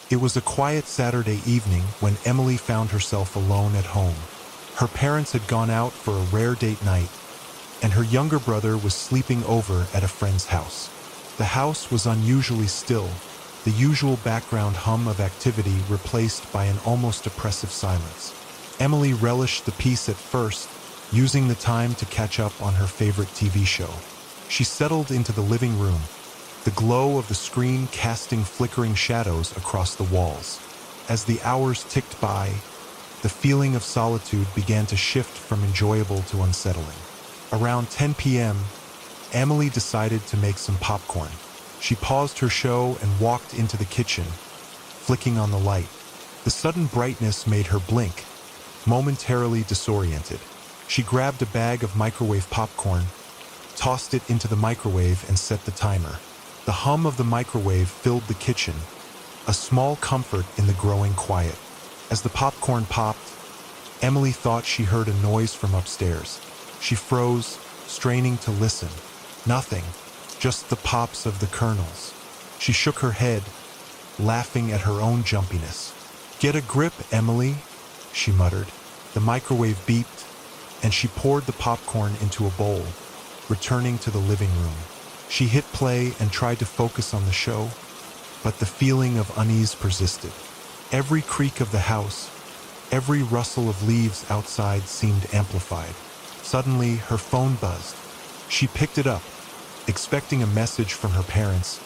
It was a quiet Saturday evening when Emily found herself alone at home. Her parents had gone out for a rare date night, and her younger brother was sleeping over at a friend's house. The house was unusually still, the usual background hum of activity replaced by an almost oppressive silence. Emily relished the peace at first, using the time to catch up on her favorite TV show. She settled into the living room, the glow of the screen casting flickering shadows across the walls. As the hours ticked by, the feeling of solitude began to shift from enjoyable to unsettling. Around 10 p.m., Emily decided to make some popcorn. She paused her show and walked into the kitchen, flicking on the light. The sudden brightness made her blink, momentarily disoriented. She grabbed a bag of microwave popcorn, tossed it into the microwave and set the timer. The hum of the microwave filled the kitchen, a small comfort in the growing quiet. As the popcorn popped, Emily thought she heard a noise from upstairs. She froze, straining to listen. Nothing, just the pops of the kernels. She shook her head, laughing at her own jumpiness. "Get a grip, Emily," she muttered. The microwave beeped, and she poured the popcorn into a bowl, returning to the living room. She hit play and tried to focus on the show, but the feeling of unease persisted. Every creak of the house, every rustle of leaves outside seemed amplified. Suddenly, her phone buzzed. She picked it up, expecting a message from her parents,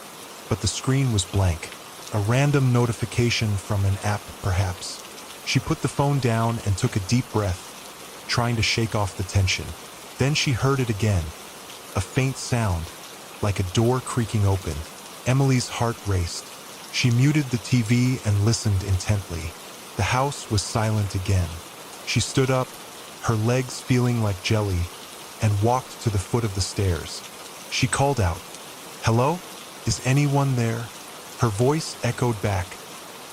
but the screen was blank. A random notification from an app, perhaps. She put the phone down and took a deep breath, trying to shake off the tension. Then she heard it again, a faint sound, like a door creaking open. Emily's heart raced. She muted the TV and listened intently. The house was silent again. She stood up, her legs feeling like jelly, and walked to the foot of the stairs. She called out, "Hello? Is anyone there?" Her voice echoed back,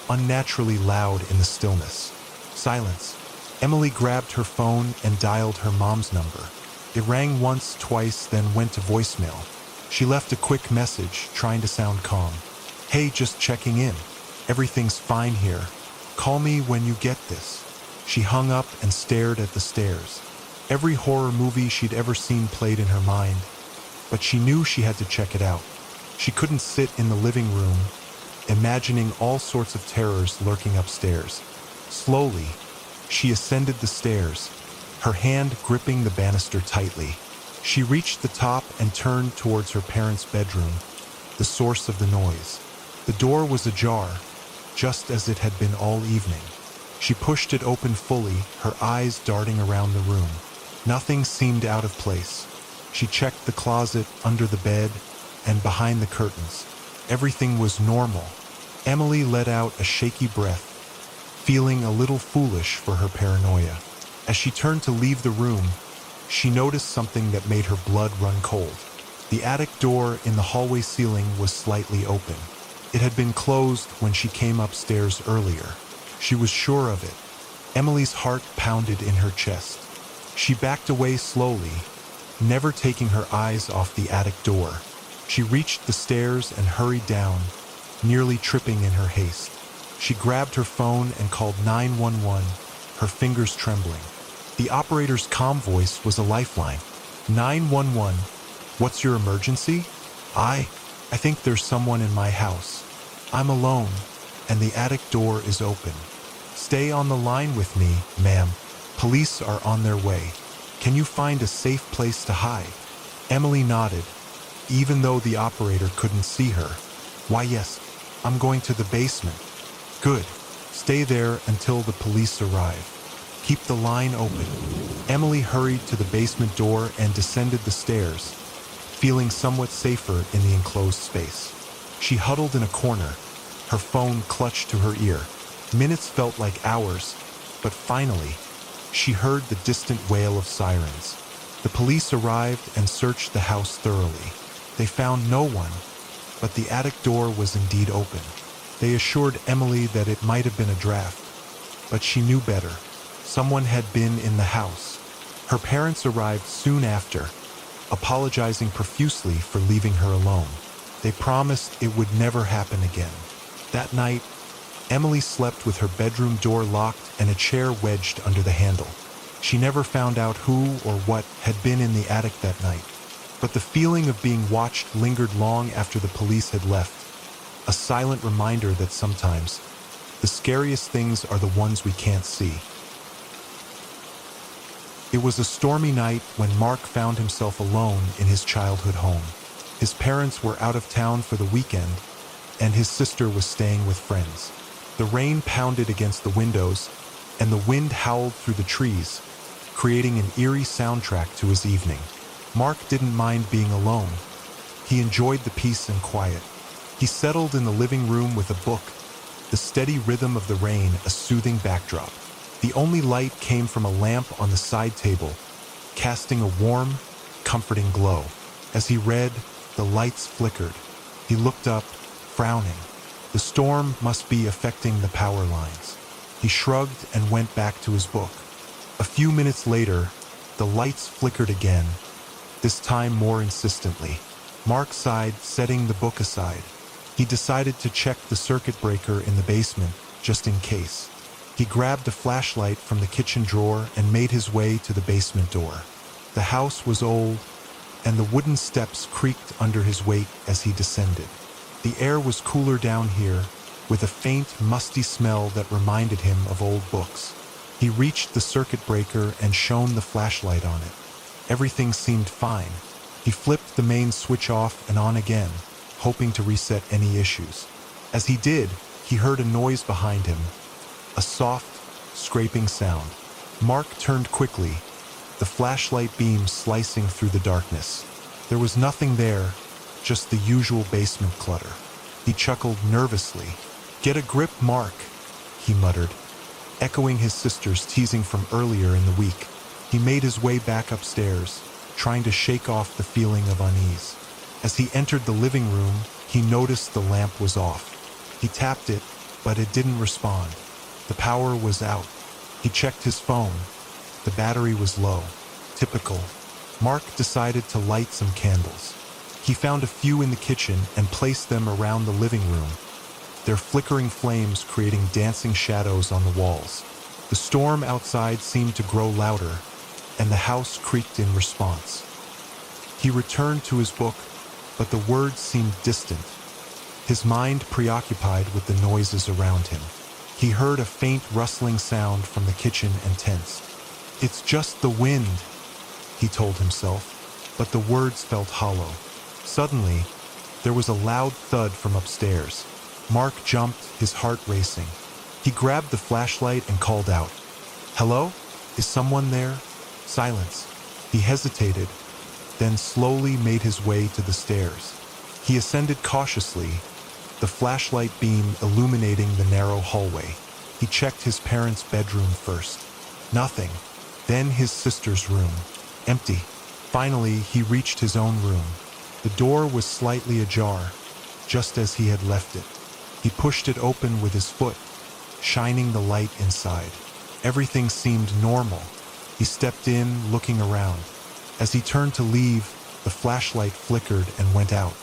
unnaturally loud in the stillness. Silence. Emily grabbed her phone and dialed her mom's number. It rang once, twice, then went to voicemail. She left a quick message, trying to sound calm. "Hey, just checking in. Everything's fine here. Call me when you get this." She hung up and stared at the stairs. Every horror movie she'd ever seen played in her mind, but she knew she had to check it out. She couldn't sit in the living room, imagining all sorts of terrors lurking upstairs. Slowly, she ascended the stairs, her hand gripping the banister tightly. She reached the top and turned towards her parents' bedroom, the source of the noise. The door was ajar, just as it had been all evening. She pushed it open fully, her eyes darting around the room. Nothing seemed out of place. She checked the closet, under the bed, and behind the curtains. Everything was normal. Emily let out a shaky breath, feeling a little foolish for her paranoia. As she turned to leave the room, she noticed something that made her blood run cold. The attic door in the hallway ceiling was slightly open. It had been closed when she came upstairs earlier. She was sure of it. Emily's heart pounded in her chest. She backed away slowly, never taking her eyes off the attic door. She reached the stairs and hurried down, nearly tripping in her haste. She grabbed her phone and called 911, her fingers trembling. The operator's calm voice was a lifeline. "911, what's your emergency?" I think there's someone in my house. I'm alone, and the attic door is open. Stay on the line with me, ma'am. Police are on their way. Can you find a safe place to hide?" Emily nodded, even though the operator couldn't see her. "Why, yes, I'm going to the basement." "Good. Stay there until the police arrive. Keep the line open." Emily hurried to the basement door and descended the stairs, feeling somewhat safer in the enclosed space. She huddled in a corner, her phone clutched to her ear. Minutes felt like hours, but finally, she heard the distant wail of sirens. The police arrived and searched the house thoroughly. They found no one, but the attic door was indeed open. They assured Emily that it might have been a draft, but she knew better. Someone had been in the house. Her parents arrived soon after, apologizing profusely for leaving her alone. They promised it would never happen again. That night, Emily slept with her bedroom door locked and a chair wedged under the handle. She never found out who or what had been in the attic that night, but the feeling of being watched lingered long after the police had left, a silent reminder that sometimes the scariest things are the ones we can't see. It was a stormy night when Mark found himself alone in his childhood home. His parents were out of town for the weekend, and his sister was staying with friends. The rain pounded against the windows, and the wind howled through the trees, creating an eerie soundtrack to his evening. Mark didn't mind being alone. He enjoyed the peace and quiet. He settled in the living room with a book, the steady rhythm of the rain a soothing backdrop. The only light came from a lamp on the side table, casting a warm, comforting glow. As he read, the lights flickered. He looked up, frowning. The storm must be affecting the power lines. He shrugged and went back to his book. A few minutes later, the lights flickered again, this time more insistently. Mark sighed, setting the book aside. He decided to check the circuit breaker in the basement, just in case. He grabbed a flashlight from the kitchen drawer and made his way to the basement door. The house was old, and the wooden steps creaked under his weight as he descended. The air was cooler down here, with a faint, musty smell that reminded him of old books. He reached the circuit breaker and shone the flashlight on it. Everything seemed fine. He flipped the main switch off and on again, hoping to reset any issues. As he did, he heard a noise behind him, a soft, scraping sound. Mark turned quickly, the flashlight beam slicing through the darkness. There was nothing there, just the usual basement clutter. He chuckled nervously. "Get a grip, Mark," he muttered, echoing his sister's teasing from earlier in the week. He made his way back upstairs, trying to shake off the feeling of unease. As he entered the living room, he noticed the lamp was off. He tapped it, but it didn't respond. The power was out. He checked his phone. The battery was low. Typical. Mark decided to light some candles. He found a few in the kitchen and placed them around the living room, their flickering flames creating dancing shadows on the walls. The storm outside seemed to grow louder, and the house creaked in response. He returned to his book, but the words seemed distant, his mind preoccupied with the noises around him. He heard a faint rustling sound from the kitchen and tensed. "It's just the wind," he told himself, but the words felt hollow. Suddenly, there was a loud thud from upstairs. Mark jumped, his heart racing. He grabbed the flashlight and called out, "Hello? Is someone there?" Silence. He hesitated, then slowly made his way to the stairs. He ascended cautiously, the flashlight beam illuminating the narrow hallway. He checked his parents' bedroom first. Nothing. Then his sister's room. Empty. Finally, he reached his own room. The door was slightly ajar, just as he had left it. He pushed it open with his foot, shining the light inside. Everything seemed normal. He stepped in, looking around. As he turned to leave, the flashlight flickered and went out.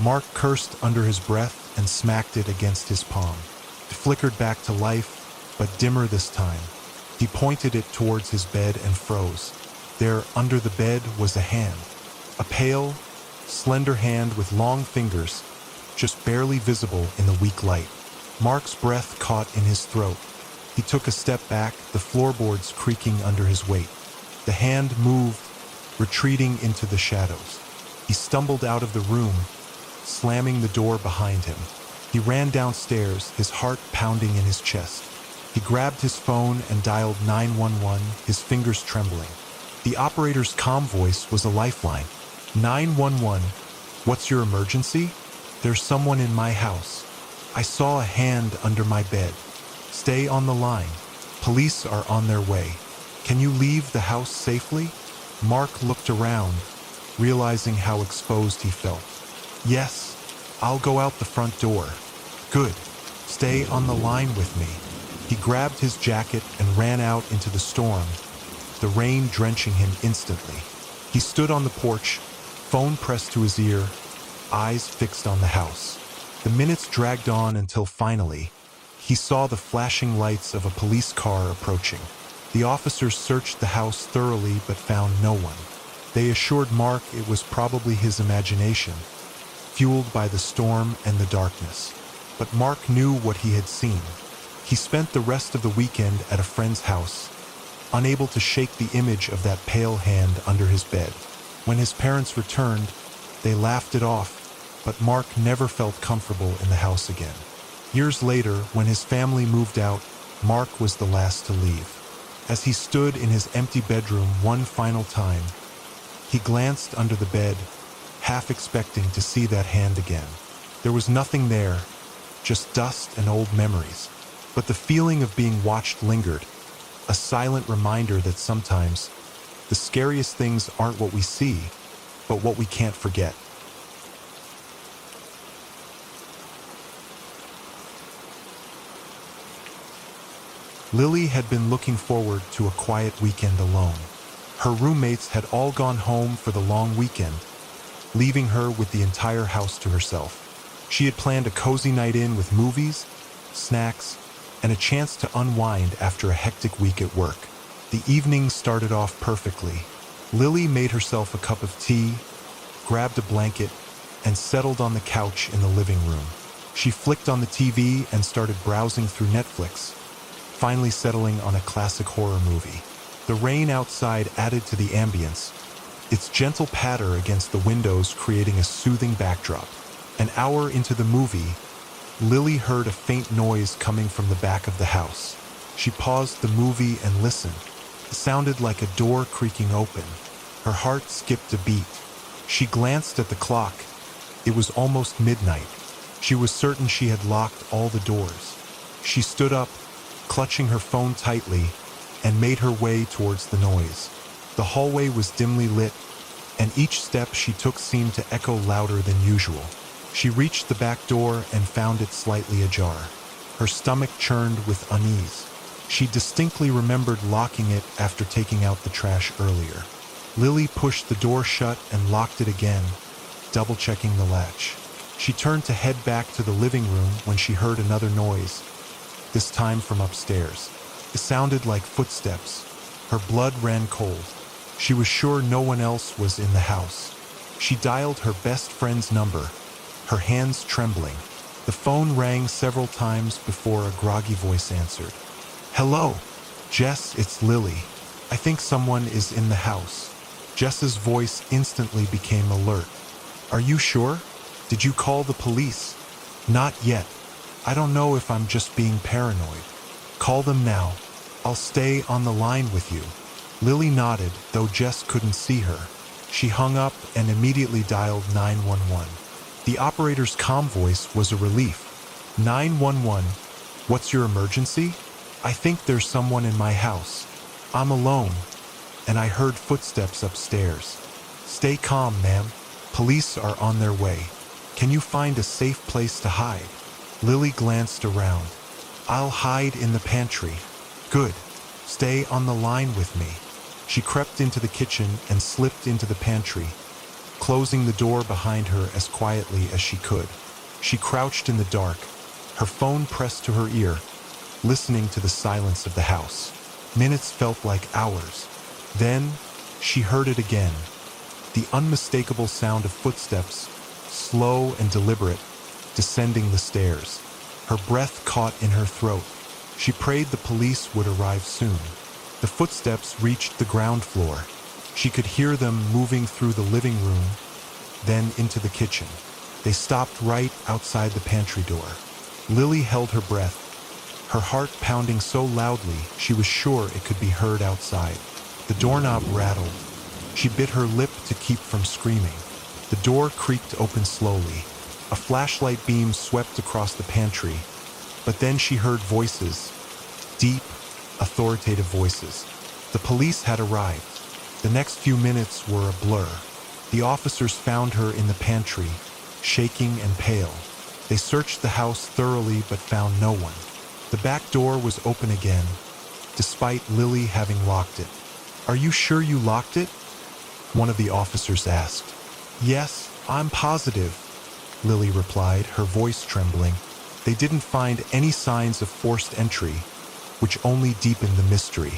Mark cursed under his breath and smacked it against his palm. It flickered back to life, but dimmer this time. He pointed it towards his bed and froze. There, under the bed, was a hand. A pale, slender hand with long fingers, just barely visible in the weak light. Mark's breath caught in his throat. He took a step back, the floorboards creaking under his weight. The hand moved, retreating into the shadows. He stumbled out of the room, slamming the door behind him. He ran downstairs, his heart pounding in his chest. He grabbed his phone and dialed 911, his fingers trembling. The operator's calm voice was a lifeline. 911, what's your emergency? There's someone in my house. I saw a hand under my bed. Stay on the line. Police are on their way. Can you leave the house safely? Mark looked around, realizing how exposed he felt. Yes, I'll go out the front door. Good. Stay on the line with me. He grabbed his jacket and ran out into the storm, the rain drenching him instantly. He stood on the porch, phone pressed to his ear, eyes fixed on the house. The minutes dragged on until finally, he saw the flashing lights of a police car approaching. The officers searched the house thoroughly but found no one. They assured Mark it was probably his imagination, fueled by the storm and the darkness. But Mark knew what he had seen. He spent the rest of the weekend at a friend's house, unable to shake the image of that pale hand under his bed. When his parents returned, they laughed it off, but Mark never felt comfortable in the house again. Years later, when his family moved out, Mark was the last to leave. As he stood in his empty bedroom one final time, he glanced under the bed, half expecting to see that hand again. There was nothing there, just dust and old memories. But the feeling of being watched lingered, a silent reminder that sometimes the scariest things aren't what we see, but what we can't forget. Lily had been looking forward to a quiet weekend alone. Her roommates had all gone home for the long weekend, leaving her with the entire house to herself. She had planned a cozy night in with movies, snacks, and a chance to unwind after a hectic week at work. The evening started off perfectly. Lily made herself a cup of tea, grabbed a blanket, and settled on the couch in the living room. She flicked on the TV and started browsing through Netflix, finally settling on a classic horror movie. The rain outside added to the ambience, its gentle patter against the windows creating a soothing backdrop. An hour into the movie, Lily heard a faint noise coming from the back of the house. She paused the movie and listened. It sounded like a door creaking open. Her heart skipped a beat. She glanced at the clock. It was almost midnight. She was certain she had locked all the doors. She stood up, clutching her phone tightly, and made her way towards the noise. The hallway was dimly lit, and each step she took seemed to echo louder than usual. She reached the back door and found it slightly ajar. Her stomach churned with unease. She distinctly remembered locking it after taking out the trash earlier. Lily pushed the door shut and locked it again, double-checking the latch. She turned to head back to the living room when she heard another noise, this time from upstairs. It sounded like footsteps. Her blood ran cold. She was sure no one else was in the house. She dialed her best friend's number, her hands trembling. The phone rang several times before a groggy voice answered. "Hello, Jess, it's Lily. I think someone is in the house." Jess's voice instantly became alert. "Are you sure? Did you call the police?" "Not yet. I don't know if I'm just being paranoid." "Call them now. I'll stay on the line with you." Lily nodded, though Jess couldn't see her. She hung up and immediately dialed 911. The operator's calm voice was a relief. "911, what's your emergency? I think there's someone in my house. I'm alone, and I heard footsteps upstairs." "Stay calm, ma'am. Police are on their way. Can you find a safe place to hide?" Lily glanced around. "I'll hide in the pantry." "Good. Stay on the line with me." She crept into the kitchen and slipped into the pantry, closing the door behind her as quietly as she could. She crouched in the dark, her phone pressed to her ear, listening to the silence of the house. Minutes felt like hours. Then, she heard it again. The unmistakable sound of footsteps, slow and deliberate, descending the stairs. Her breath caught in her throat. She prayed the police would arrive soon. The footsteps reached the ground floor. She could hear them moving through the living room, then into the kitchen. They stopped right outside the pantry door. Lily held her breath, her heart pounding so loudly she was sure it could be heard outside. The doorknob rattled. She bit her lip to keep from screaming. The door creaked open slowly. A flashlight beam swept across the pantry, but then she heard voices, deep, authoritative voices. The police had arrived. The next few minutes were a blur. The officers found her in the pantry, shaking and pale. They searched the house thoroughly but found no one. The back door was open again, despite Lily having locked it. "Are you sure you locked it?" one of the officers asked. "Yes, I'm positive," Lily replied, her voice trembling. They didn't find any signs of forced entry, which only deepened the mystery.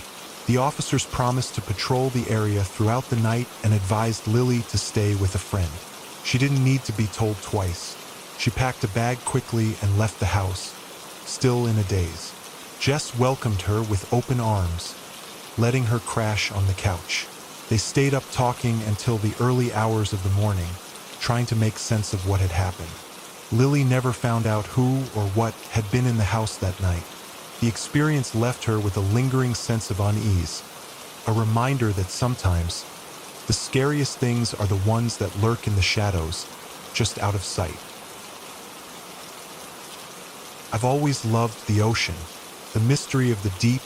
The officers promised to patrol the area throughout the night and advised Lily to stay with a friend. She didn't need to be told twice. She packed a bag quickly and left the house, still in a daze. Jess welcomed her with open arms, letting her crash on the couch. They stayed up talking until the early hours of the morning, trying to make sense of what had happened. Lily never found out who or what had been in the house that night. The experience left her with a lingering sense of unease, a reminder that sometimes the scariest things are the ones that lurk in the shadows, just out of sight. I've always loved the ocean, the mystery of the deep,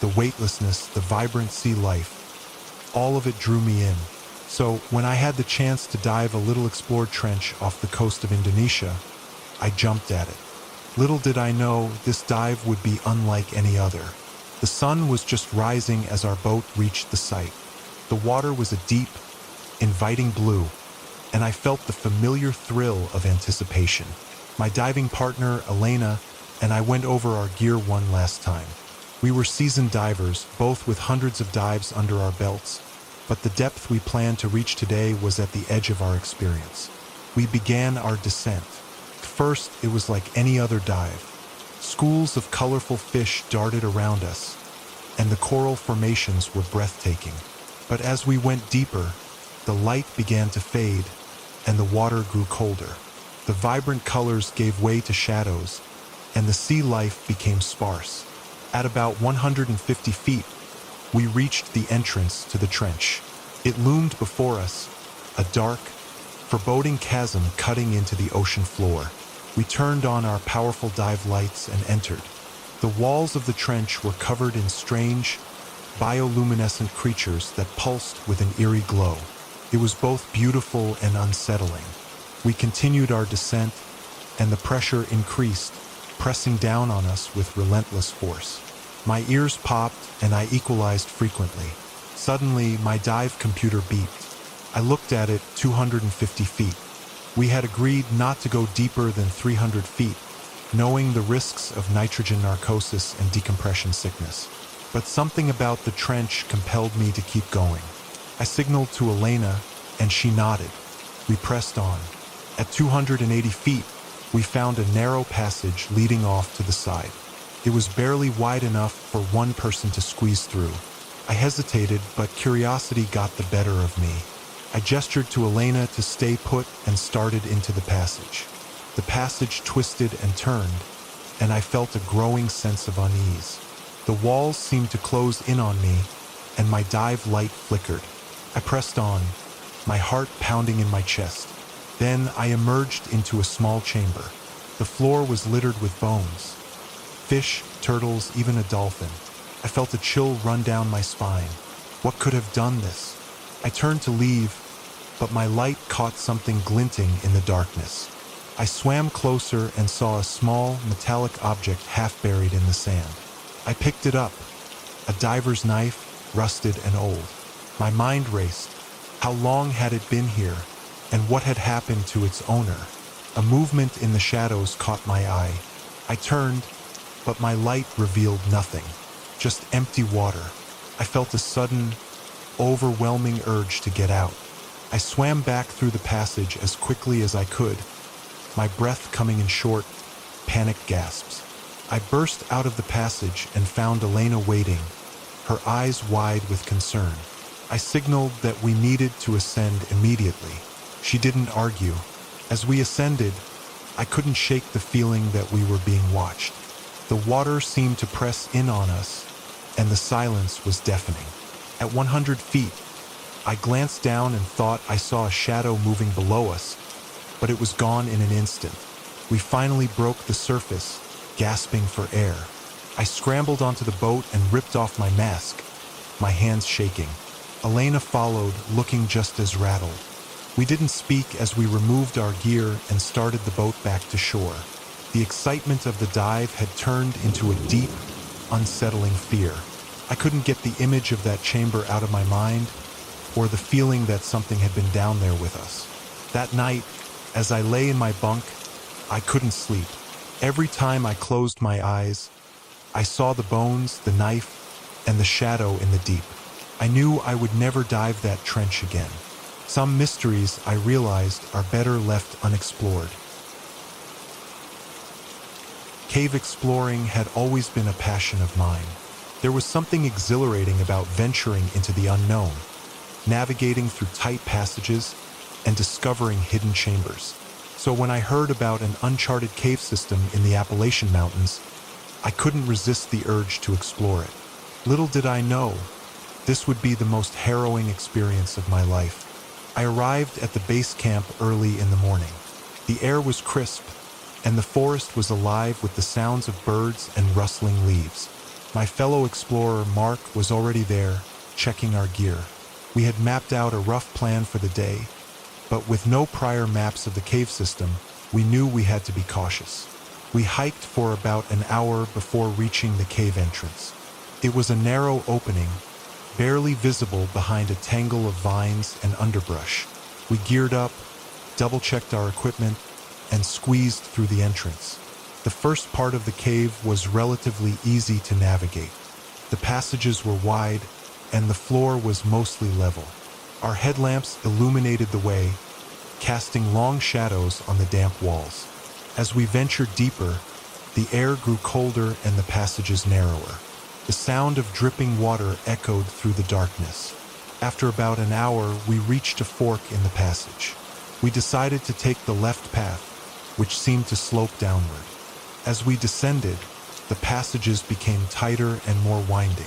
the weightlessness, the vibrant sea life. All of it drew me in. So when I had the chance to dive a little explored trench off the coast of Indonesia, I jumped at it. Little did I know this dive would be unlike any other. The sun was just rising as our boat reached the site. The water was a deep, inviting blue, and I felt the familiar thrill of anticipation. My diving partner, Elena, and I went over our gear one last time. We were seasoned divers, both with hundreds of dives under our belts, but the depth we planned to reach today was at the edge of our experience. We began our descent. First, it was like any other dive. Schools of colorful fish darted around us, and the coral formations were breathtaking. But as we went deeper, the light began to fade, and the water grew colder. The vibrant colors gave way to shadows, and the sea life became sparse. At about 150 feet, we reached the entrance to the trench. It loomed before us, a dark, foreboding chasm cutting into the ocean floor. We turned on our powerful dive lights and entered. The walls of the trench were covered in strange, bioluminescent creatures that pulsed with an eerie glow. It was both beautiful and unsettling. We continued our descent, and the pressure increased, pressing down on us with relentless force. My ears popped, and I equalized frequently. Suddenly, my dive computer beeped. I looked at it 250 feet. We had agreed not to go deeper than 300 feet, knowing the risks of nitrogen narcosis and decompression sickness. But something about the trench compelled me to keep going. I signaled to Elena, and she nodded. We pressed on. At 280 feet, we found a narrow passage leading off to the side. It was barely wide enough for one person to squeeze through. I hesitated, but curiosity got the better of me. I gestured to Elena to stay put and started into the passage. The passage twisted and turned, and I felt a growing sense of unease. The walls seemed to close in on me, and my dive light flickered. I pressed on, my heart pounding in my chest. Then I emerged into a small chamber. The floor was littered with bones. Fish, turtles, even a dolphin. I felt a chill run down my spine. What could have done this? I turned to leave, but my light caught something glinting in the darkness. I swam closer and saw a small, metallic object half buried in the sand. I picked it up, a diver's knife, rusted and old. My mind raced. How long had it been here, and what had happened to its owner? A movement in the shadows caught my eye. I turned, but my light revealed nothing, just empty water. I felt a sudden, overwhelming urge to get out. I swam back through the passage as quickly as I could, my breath coming in short, panicked gasps. I burst out of the passage and found Elena waiting, her eyes wide with concern. I signaled that we needed to ascend immediately. She didn't argue. As we ascended, I couldn't shake the feeling that we were being watched. The water seemed to press in on us, and the silence was deafening. At 100 feet, I glanced down and thought I saw a shadow moving below us, but it was gone in an instant. We finally broke the surface, gasping for air. I scrambled onto the boat and ripped off my mask, my hands shaking. Elena followed, looking just as rattled. We didn't speak as we removed our gear and started the boat back to shore. The excitement of the dive had turned into a deep, unsettling fear. I couldn't get the image of that chamber out of my mind, or the feeling that something had been down there with us. That night, as I lay in my bunk, I couldn't sleep. Every time I closed my eyes, I saw the bones, the knife, and the shadow in the deep. I knew I would never dive that trench again. Some mysteries, I realized, are better left unexplored. Cave exploring had always been a passion of mine. There was something exhilarating about venturing into the unknown, navigating through tight passages, and discovering hidden chambers. So when I heard about an uncharted cave system in the Appalachian Mountains, I couldn't resist the urge to explore it. Little did I know, this would be the most harrowing experience of my life. I arrived at the base camp early in the morning. The air was crisp, and the forest was alive with the sounds of birds and rustling leaves. My fellow explorer, Mark, was already there, checking our gear. We had mapped out a rough plan for the day, but with no prior maps of the cave system, we knew we had to be cautious. We hiked for about an hour before reaching the cave entrance. It was a narrow opening, barely visible behind a tangle of vines and underbrush. We geared up, double-checked our equipment, and squeezed through the entrance. The first part of the cave was relatively easy to navigate. The passages were wide, and the floor was mostly level. Our headlamps illuminated the way, casting long shadows on the damp walls. As we ventured deeper, the air grew colder and the passages narrower. The sound of dripping water echoed through the darkness. After about an hour, we reached a fork in the passage. We decided to take the left path, which seemed to slope downward. As we descended, the passages became tighter and more winding.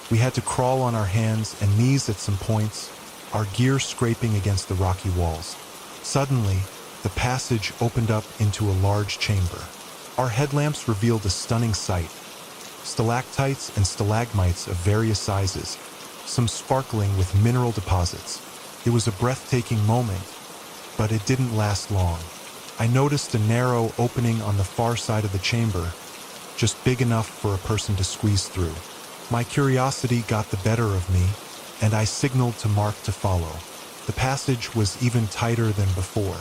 We had to crawl on our hands and knees at some points, our gear scraping against the rocky walls. Suddenly, the passage opened up into a large chamber. Our headlamps revealed a stunning sight. Stalactites and stalagmites of various sizes, some sparkling with mineral deposits. It was a breathtaking moment, but it didn't last long. I noticed a narrow opening on the far side of the chamber, just big enough for a person to squeeze through. My curiosity got the better of me, and I signaled to Mark to follow. The passage was even tighter than before.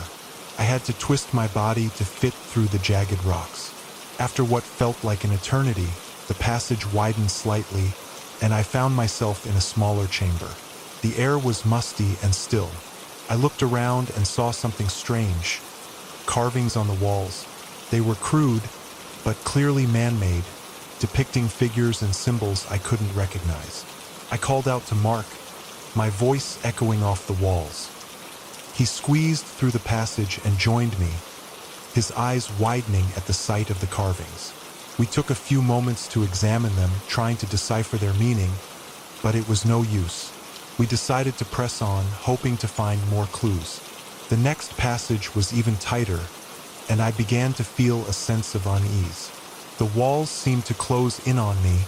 I had to twist my body to fit through the jagged rocks. After what felt like an eternity, the passage widened slightly, and I found myself in a smaller chamber. The air was musty and still. I looked around and saw something strange. Carvings on the walls. They were crude, but clearly man-made, depicting figures and symbols I couldn't recognize. I called out to Mark, my voice echoing off the walls. He squeezed through the passage and joined me, his eyes widening at the sight of the carvings. We took a few moments to examine them, trying to decipher their meaning, but it was no use. We decided to press on, hoping to find more clues. The next passage was even tighter, and I began to feel a sense of unease. The walls seemed to close in on me,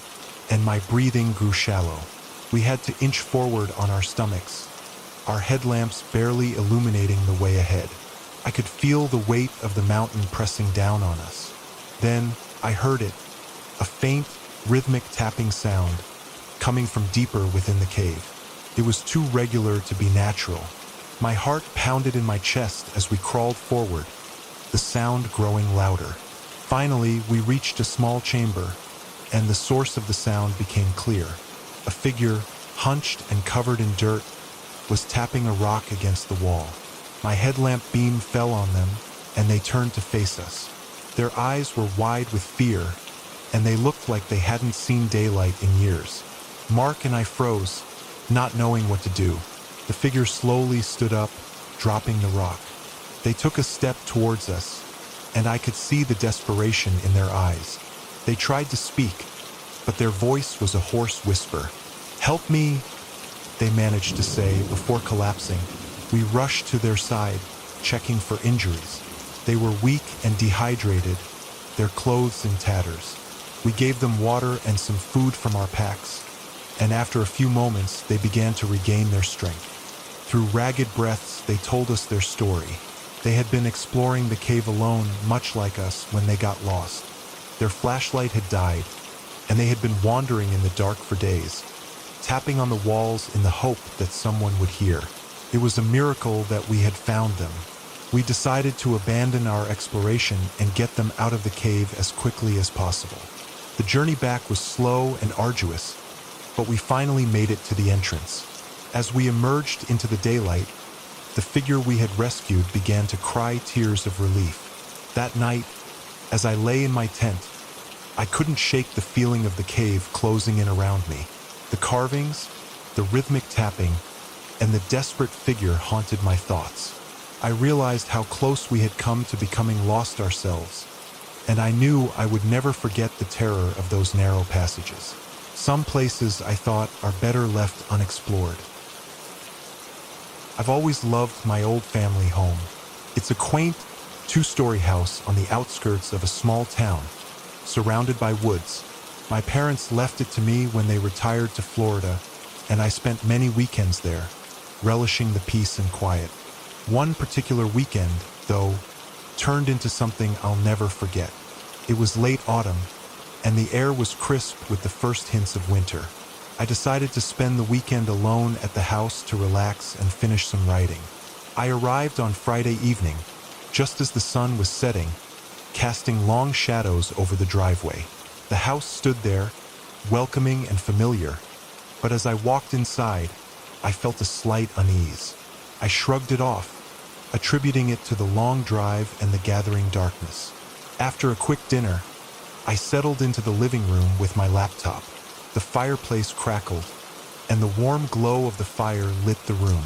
and my breathing grew shallow. We had to inch forward on our stomachs, our headlamps barely illuminating the way ahead. I could feel the weight of the mountain pressing down on us. Then I heard it, a faint, rhythmic tapping sound, coming from deeper within the cave. It was too regular to be natural. My heart pounded in my chest as we crawled forward, the sound growing louder. Finally, we reached a small chamber, and the source of the sound became clear. A figure, hunched and covered in dirt, was tapping a rock against the wall. My headlamp beam fell on them, and they turned to face us. Their eyes were wide with fear, and they looked like they hadn't seen daylight in years. Mark and I froze, not knowing what to do. The figure slowly stood up, dropping the rock. They took a step towards us, and I could see the desperation in their eyes. They tried to speak, but their voice was a hoarse whisper. "Help me," they managed to say before collapsing. We rushed to their side, checking for injuries. They were weak and dehydrated, their clothes in tatters. We gave them water and some food from our packs, and after a few moments, they began to regain their strength. Through ragged breaths, they told us their story. They had been exploring the cave alone, much like us, when they got lost. Their flashlight had died, and they had been wandering in the dark for days, tapping on the walls in the hope that someone would hear. It was a miracle that we had found them. We decided to abandon our exploration and get them out of the cave as quickly as possible. The journey back was slow and arduous, but we finally made it to the entrance. As we emerged into the daylight, the figure we had rescued began to cry tears of relief. That night, as I lay in my tent, I couldn't shake the feeling of the cave closing in around me. The carvings, the rhythmic tapping, and the desperate figure haunted my thoughts. I realized how close we had come to becoming lost ourselves, and I knew I would never forget the terror of those narrow passages. Some places I thought are better left unexplored. I've always loved my old family home. It's a quaint, two-story house on the outskirts of a small town, surrounded by woods. My parents left it to me when they retired to Florida, and I spent many weekends there, relishing the peace and quiet. One particular weekend, though, turned into something I'll never forget. It was late autumn, and the air was crisp with the first hints of winter. I decided to spend the weekend alone at the house to relax and finish some writing. I arrived on Friday evening, just as the sun was setting, casting long shadows over the driveway. The house stood there, welcoming and familiar, but as I walked inside, I felt a slight unease. I shrugged it off, attributing it to the long drive and the gathering darkness. After a quick dinner, I settled into the living room with my laptop. The fireplace crackled, and the warm glow of the fire lit the room.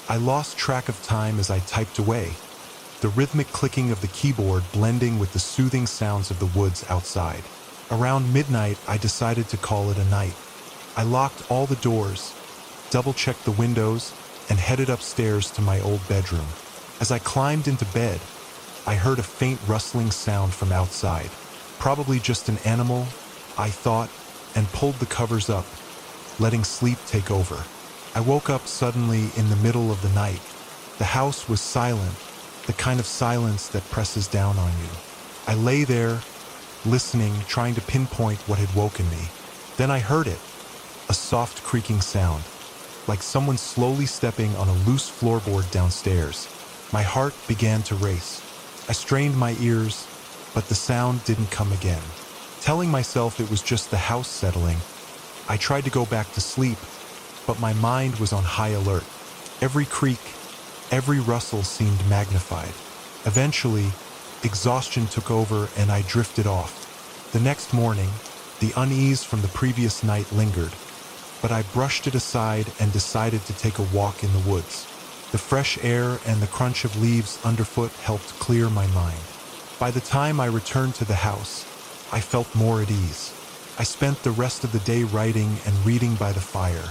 I lost track of time as I typed away, the rhythmic clicking of the keyboard blending with the soothing sounds of the woods outside. Around midnight, I decided to call it a night. I locked all the doors, double-checked the windows, and headed upstairs to my old bedroom. As I climbed into bed, I heard a faint rustling sound from outside. Probably just an animal, I thought, and pulled the covers up, letting sleep take over. I woke up suddenly in the middle of the night. The house was silent, the kind of silence that presses down on you. I lay there, listening, trying to pinpoint what had woken me. Then I heard it, a soft creaking sound, like someone slowly stepping on a loose floorboard downstairs. My heart began to race. I strained my ears, but the sound didn't come again. Telling myself it was just the house settling, I tried to go back to sleep, but my mind was on high alert. Every creak, every rustle seemed magnified. Eventually, exhaustion took over and I drifted off. The next morning, the unease from the previous night lingered, but I brushed it aside and decided to take a walk in the woods. The fresh air and the crunch of leaves underfoot helped clear my mind. By the time I returned to the house, I felt more at ease. I spent the rest of the day writing and reading by the fire.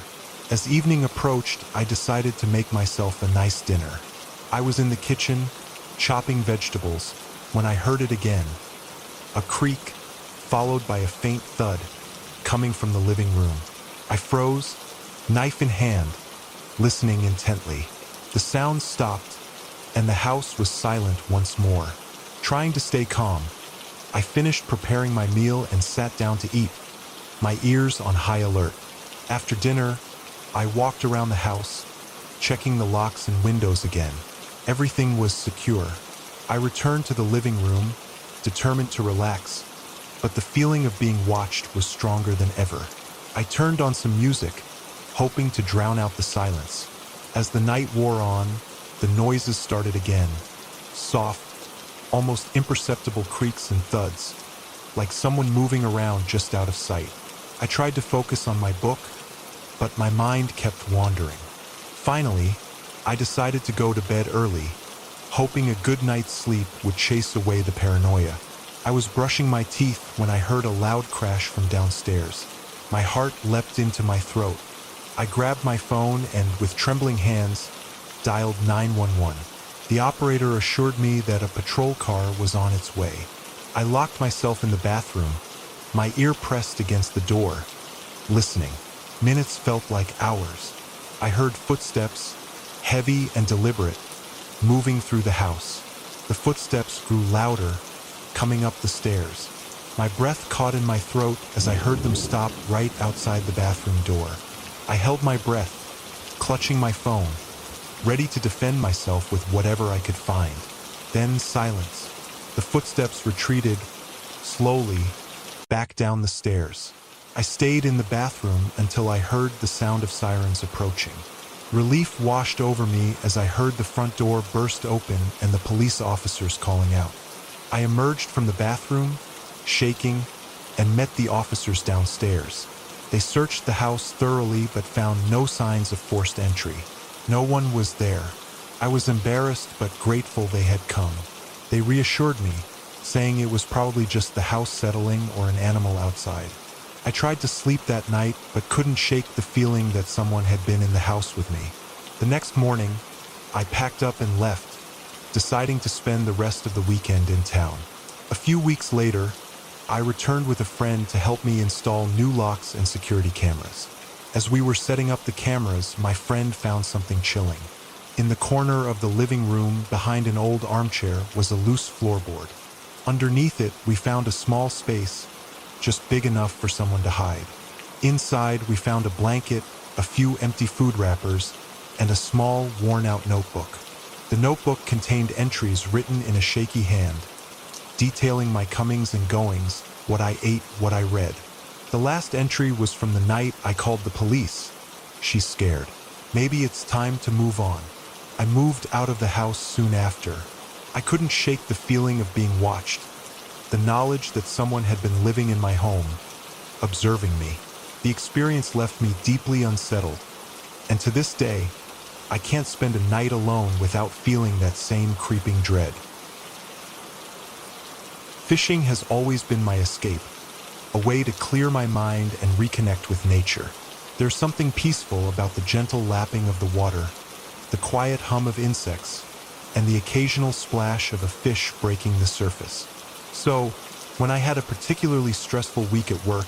As evening approached, I decided to make myself a nice dinner. I was in the kitchen, chopping vegetables, when I heard it again. A creak, followed by a faint thud, coming from the living room. I froze, knife in hand, listening intently. The sound stopped, and the house was silent once more. Trying to stay calm, I finished preparing my meal and sat down to eat, my ears on high alert. After dinner, I walked around the house, checking the locks and windows again. Everything was secure. I returned to the living room, determined to relax, but the feeling of being watched was stronger than ever. I turned on some music, hoping to drown out the silence. As the night wore on, the noises started again. Soft, almost imperceptible creaks and thuds, like someone moving around just out of sight. I tried to focus on my book, but my mind kept wandering. Finally, I decided to go to bed early, hoping a good night's sleep would chase away the paranoia. I was brushing my teeth when I heard a loud crash from downstairs. My heart leapt into my throat. I grabbed my phone and, with trembling hands, dialed 911. The operator assured me that a patrol car was on its way. I locked myself in the bathroom, my ear pressed against the door, listening. Minutes felt like hours. I heard footsteps, heavy and deliberate, moving through the house. The footsteps grew louder, coming up the stairs. My breath caught in my throat as I heard them stop right outside the bathroom door. I held my breath, clutching my phone, ready to defend myself with whatever I could find. Then silence. The footsteps retreated, slowly, back down the stairs. I stayed in the bathroom until I heard the sound of sirens approaching. Relief washed over me as I heard the front door burst open and the police officers calling out. I emerged from the bathroom, shaking, and met the officers downstairs. They searched the house thoroughly but found no signs of forced entry. No one was there. I was embarrassed but grateful they had come. They reassured me, saying it was probably just the house settling or an animal outside. I tried to sleep that night but couldn't shake the feeling that someone had been in the house with me. The next morning, I packed up and left, deciding to spend the rest of the weekend in town. A few weeks later, I returned with a friend to help me install new locks and security cameras. As we were setting up the cameras, my friend found something chilling. In the corner of the living room, behind an old armchair, was a loose floorboard. Underneath it, we found a small space, just big enough for someone to hide. Inside, we found a blanket, a few empty food wrappers, and a small, worn-out notebook. The notebook contained entries written in a shaky hand, detailing my comings and goings, what I ate, what I read. The last entry was from the night I called the police. She's scared. Maybe it's time to move on. I moved out of the house soon after. I couldn't shake the feeling of being watched, the knowledge that someone had been living in my home, observing me. The experience left me deeply unsettled, and to this day, I can't spend a night alone without feeling that same creeping dread. Fishing has always been my escape, a way to clear my mind and reconnect with nature. There's something peaceful about the gentle lapping of the water, the quiet hum of insects, and the occasional splash of a fish breaking the surface. So, when I had a particularly stressful week at work,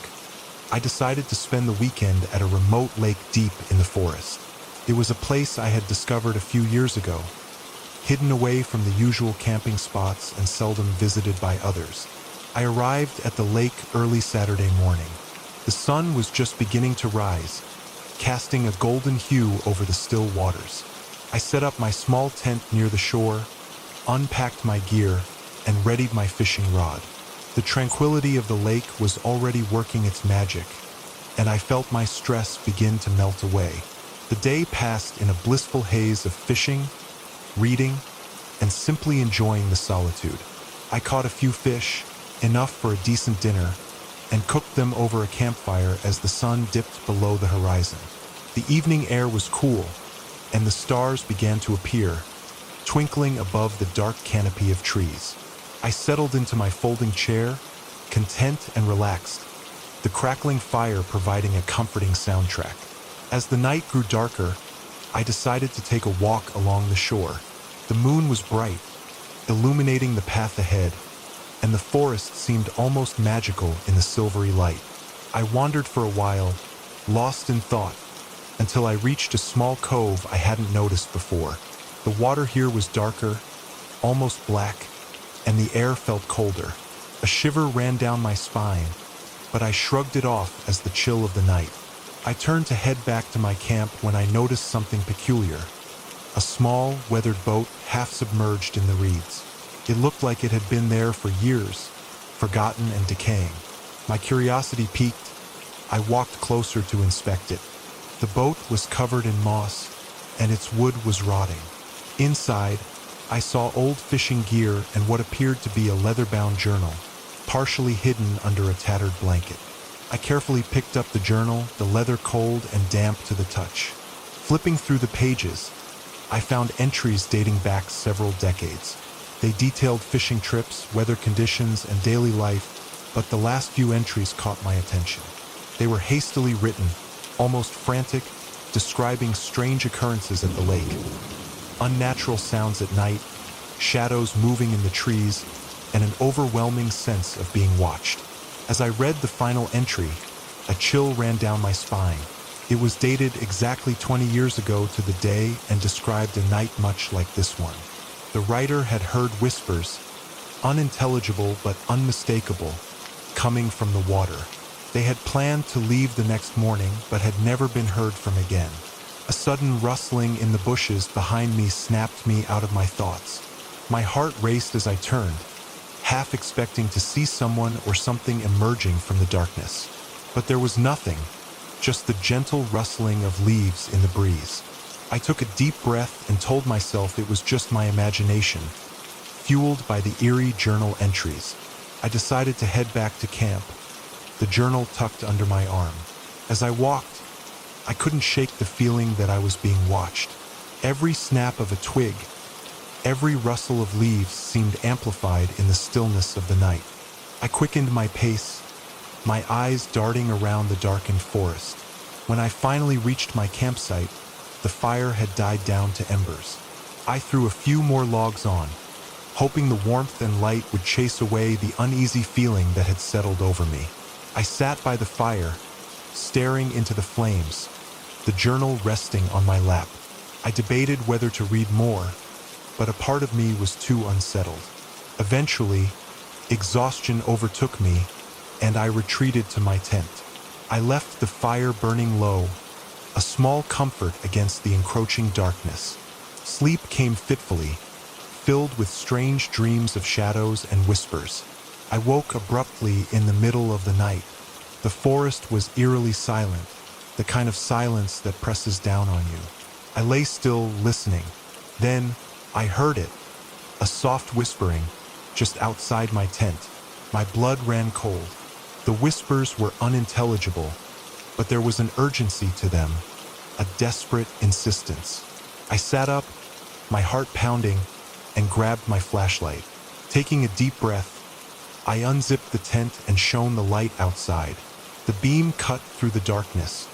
I decided to spend the weekend at a remote lake deep in the forest. It was a place I had discovered a few years ago, hidden away from the usual camping spots and seldom visited by others. I arrived at the lake early Saturday morning. The sun was just beginning to rise, casting a golden hue over the still waters. I set up my small tent near the shore, unpacked my gear, and readied my fishing rod. The tranquility of the lake was already working its magic, and I felt my stress begin to melt away. The day passed in a blissful haze of fishing, reading, and simply enjoying the solitude. I caught a few fish, enough for a decent dinner, and cooked them over a campfire as the sun dipped below the horizon. The evening air was cool, and the stars began to appear, twinkling above the dark canopy of trees. I settled into my folding chair, content and relaxed, the crackling fire providing a comforting soundtrack. As the night grew darker, I decided to take a walk along the shore. The moon was bright, illuminating the path ahead, and the forest seemed almost magical in the silvery light. I wandered for a while, lost in thought, until I reached a small cove I hadn't noticed before. The water here was darker, almost black, and the air felt colder. A shiver ran down my spine, but I shrugged it off as the chill of the night. I turned to head back to my camp when I noticed something peculiar. A small, weathered boat half submerged in the reeds. It looked like it had been there for years, forgotten and decaying. My curiosity piqued. I walked closer to inspect it. The boat was covered in moss, and its wood was rotting. Inside, I saw old fishing gear and what appeared to be a leather-bound journal, partially hidden under a tattered blanket. I carefully picked up the journal, the leather cold and damp to the touch. Flipping through the pages, I found entries dating back several decades. They detailed fishing trips, weather conditions, and daily life, but the last few entries caught my attention. They were hastily written, almost frantic, describing strange occurrences at the lake. Unnatural sounds at night, shadows moving in the trees, and an overwhelming sense of being watched. As I read the final entry, a chill ran down my spine. It was dated exactly 20 years ago to the day and described a night much like this one. The writer had heard whispers, unintelligible but unmistakable, coming from the water. They had planned to leave the next morning but had never been heard from again. A sudden rustling in the bushes behind me snapped me out of my thoughts. My heart raced as I turned, half expecting to see someone or something emerging from the darkness. But there was nothing, just the gentle rustling of leaves in the breeze. I took a deep breath and told myself it was just my imagination, fueled by the eerie journal entries. I decided to head back to camp, the journal tucked under my arm. As I walked, I couldn't shake the feeling that I was being watched. Every snap of a twig, every rustle of leaves seemed amplified in the stillness of the night. I quickened my pace, my eyes darting around the darkened forest. When I finally reached my campsite, the fire had died down to embers. I threw a few more logs on, hoping the warmth and light would chase away the uneasy feeling that had settled over me. I sat by the fire, staring into the flames, the journal resting on my lap. I debated whether to read more, but a part of me was too unsettled. Eventually, exhaustion overtook me, and I retreated to my tent. I left the fire burning low, a small comfort against the encroaching darkness. Sleep came fitfully, filled with strange dreams of shadows and whispers. I woke abruptly in the middle of the night. The forest was eerily silent, the kind of silence that presses down on you. I lay still, listening. Then, I heard it, a soft whispering, just outside my tent. My blood ran cold. The whispers were unintelligible, but there was an urgency to them, a desperate insistence. I sat up, my heart pounding, and grabbed my flashlight. Taking a deep breath, I unzipped the tent and shone the light outside. The beam cut through the darkness,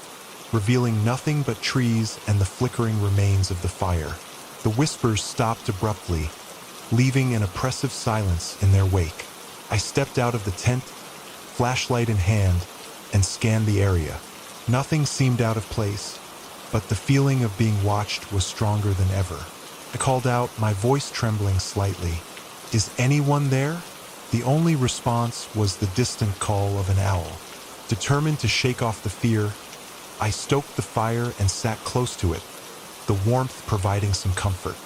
revealing nothing but trees and the flickering remains of the fire. The whispers stopped abruptly, leaving an oppressive silence in their wake. I stepped out of the tent, flashlight in hand, and scanned the area. Nothing seemed out of place, but the feeling of being watched was stronger than ever. I called out, my voice trembling slightly. "Is anyone there?" The only response was the distant call of an owl. Determined to shake off the fear, I stoked the fire and sat close to it, the warmth providing some comfort.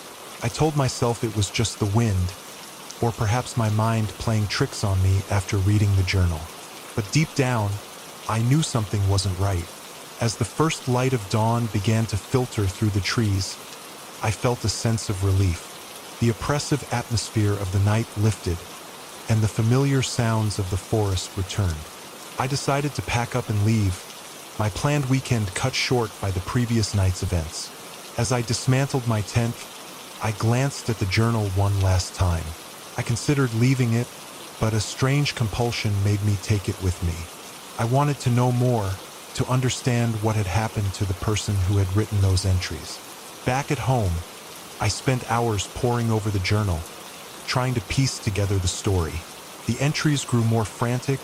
I told myself it was just the wind, or perhaps my mind playing tricks on me after reading the journal. But deep down, I knew something wasn't right. As the first light of dawn began to filter through the trees, I felt a sense of relief. The oppressive atmosphere of the night lifted, and the familiar sounds of the forest returned. I decided to pack up and leave, my planned weekend cut short by the previous night's events. As I dismantled my tent, I glanced at the journal one last time. I considered leaving it, but a strange compulsion made me take it with me. I wanted to know more, to understand what had happened to the person who had written those entries. Back at home, I spent hours poring over the journal, trying to piece together the story. The entries grew more frantic,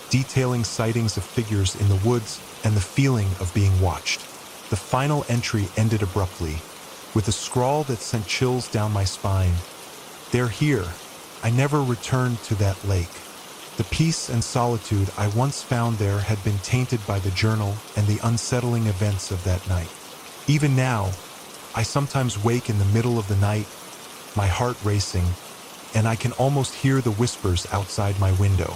detailing sightings of figures in the woods and the feeling of being watched. The final entry ended abruptly, with a scrawl that sent chills down my spine. "They're here. I never returned to that lake." The peace and solitude I once found there had been tainted by the journal and the unsettling events of that night. Even now, I sometimes wake in the middle of the night, my heart racing, and I can almost hear the whispers outside my window.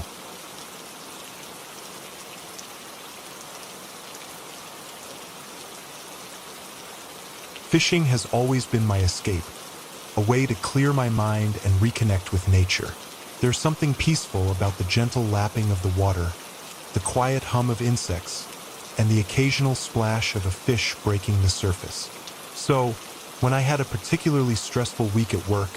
Fishing has always been my escape, a way to clear my mind and reconnect with nature. There's something peaceful about the gentle lapping of the water, the quiet hum of insects, and the occasional splash of a fish breaking the surface. So, when I had a particularly stressful week at work,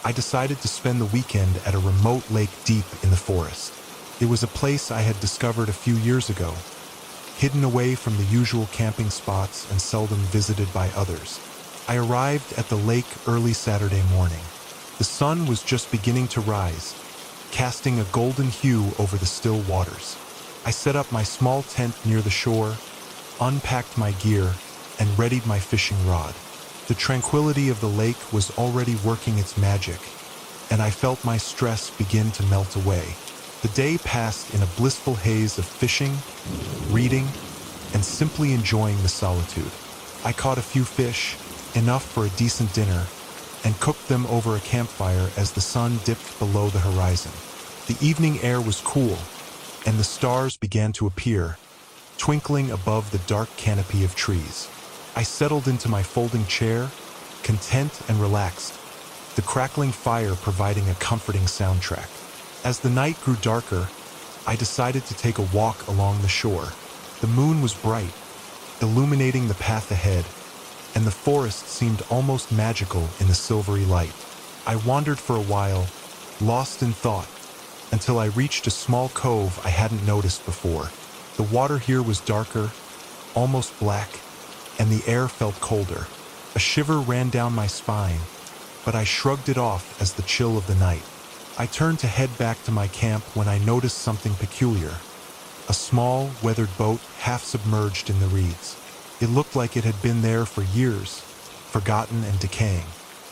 I decided to spend the weekend at a remote lake deep in the forest. It was a place I had discovered a few years ago, hidden away from the usual camping spots and seldom visited by others. I arrived at the lake early Saturday morning. The sun was just beginning to rise, casting a golden hue over the still waters. I set up my small tent near the shore, unpacked my gear, and readied my fishing rod. The tranquility of the lake was already working its magic, and I felt my stress begin to melt away. The day passed in a blissful haze of fishing, reading, and simply enjoying the solitude. I caught a few fish, enough for a decent dinner, and cooked them over a campfire as the sun dipped below the horizon. The evening air was cool, and the stars began to appear, twinkling above the dark canopy of trees. I settled into my folding chair, content and relaxed, the crackling fire providing a comforting soundtrack. As the night grew darker, I decided to take a walk along the shore. The moon was bright, illuminating the path ahead, and the forest seemed almost magical in the silvery light. I wandered for a while, lost in thought, until I reached a small cove I hadn't noticed before. The water here was darker, almost black, and the air felt colder. A shiver ran down my spine, but I shrugged it off as the chill of the night. I turned to head back to my camp when I noticed something peculiar. A small, weathered boat half submerged in the reeds. It looked like it had been there for years, forgotten and decaying.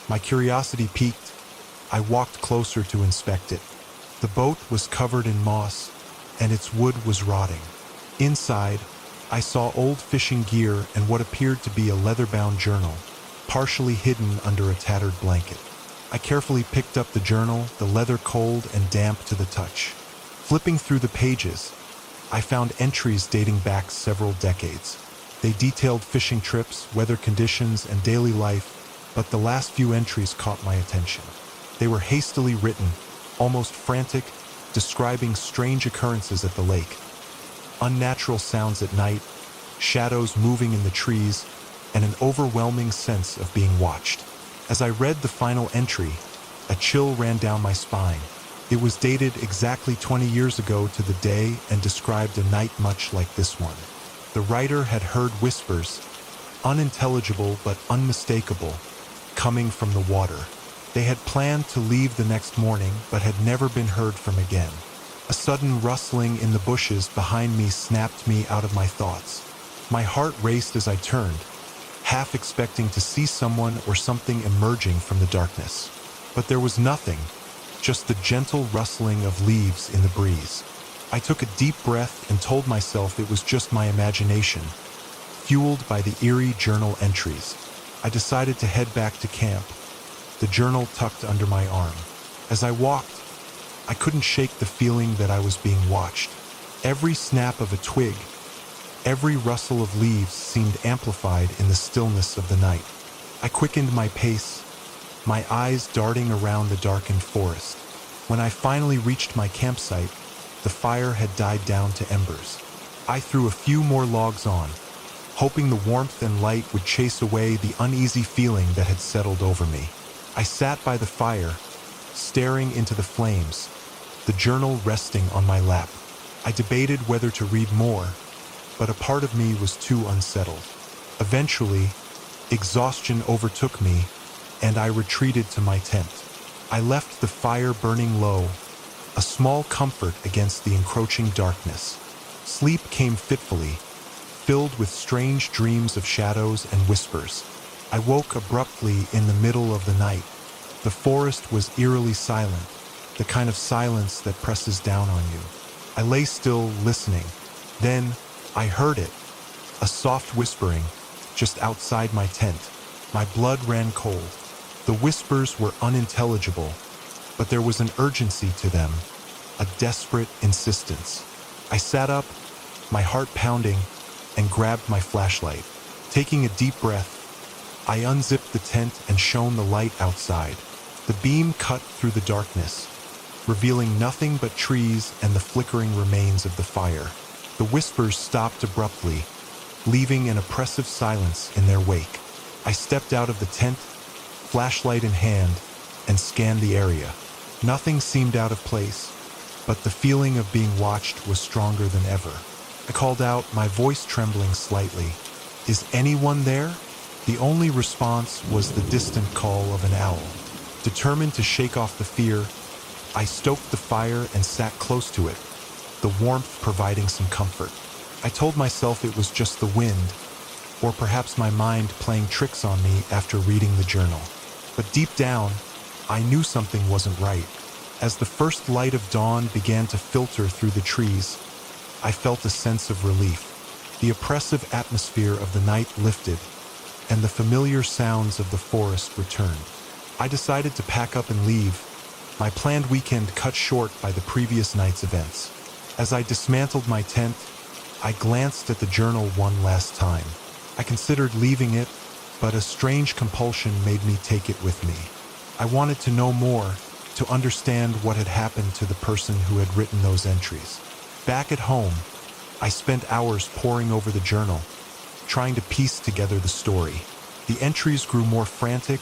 My curiosity piqued. I walked closer to inspect it. The boat was covered in moss, and its wood was rotting. Inside, I saw old fishing gear and what appeared to be a leather-bound journal, partially hidden under a tattered blanket. I carefully picked up the journal, the leather cold and damp to the touch. Flipping through the pages, I found entries dating back several decades. They detailed fishing trips, weather conditions, and daily life, but the last few entries caught my attention. They were hastily written, almost frantic, describing strange occurrences at the lake. Unnatural sounds at night, shadows moving in the trees, and an overwhelming sense of being watched. As I read the final entry, a chill ran down my spine. It was dated exactly 20 years ago to the day and described a night much like this one. The writer had heard whispers, unintelligible but unmistakable, coming from the water. They had planned to leave the next morning but had never been heard from again. A sudden rustling in the bushes behind me snapped me out of my thoughts. My heart raced as I turned, half expecting to see someone or something emerging from the darkness. But there was nothing, just the gentle rustling of leaves in the breeze. I took a deep breath and told myself it was just my imagination, fueled by the eerie journal entries. I decided to head back to camp, the journal tucked under my arm. As I walked, I couldn't shake the feeling that I was being watched. Every snap of a twig, every rustle of leaves seemed amplified in the stillness of the night. I quickened my pace, my eyes darting around the darkened forest. When I finally reached my campsite, the fire had died down to embers. I threw a few more logs on, hoping the warmth and light would chase away the uneasy feeling that had settled over me. I sat by the fire, staring into the flames, the journal resting on my lap. I debated whether to read more, but a part of me was too unsettled. Eventually, exhaustion overtook me, and I retreated to my tent. I left the fire burning low, a small comfort against the encroaching darkness. Sleep came fitfully, filled with strange dreams of shadows and whispers. I woke abruptly in the middle of the night. The forest was eerily silent, the kind of silence that presses down on you. I lay still, listening. Then, I heard it, a soft whispering, just outside my tent. My blood ran cold. The whispers were unintelligible, but there was an urgency to them, a desperate insistence. I sat up, my heart pounding, and grabbed my flashlight. Taking a deep breath, I unzipped the tent and shone the light outside. The beam cut through the darkness, revealing nothing but trees and the flickering remains of the fire. The whispers stopped abruptly, leaving an oppressive silence in their wake. I stepped out of the tent, flashlight in hand, and scanned the area. Nothing seemed out of place, but the feeling of being watched was stronger than ever. I called out, my voice trembling slightly. "Is anyone there?" The only response was the distant call of an owl. Determined to shake off the fear, I stoked the fire and sat close to it, the warmth providing some comfort. I told myself it was just the wind, or perhaps my mind playing tricks on me after reading the journal. But deep down, I knew something wasn't right. As the first light of dawn began to filter through the trees, I felt a sense of relief. The oppressive atmosphere of the night lifted, and the familiar sounds of the forest returned. I decided to pack up and leave, my planned weekend cut short by the previous night's events. As I dismantled my tent, I glanced at the journal one last time. I considered leaving it, but a strange compulsion made me take it with me. I wanted to know more, to understand what had happened to the person who had written those entries. Back at home, I spent hours poring over the journal, trying to piece together the story. The entries grew more frantic,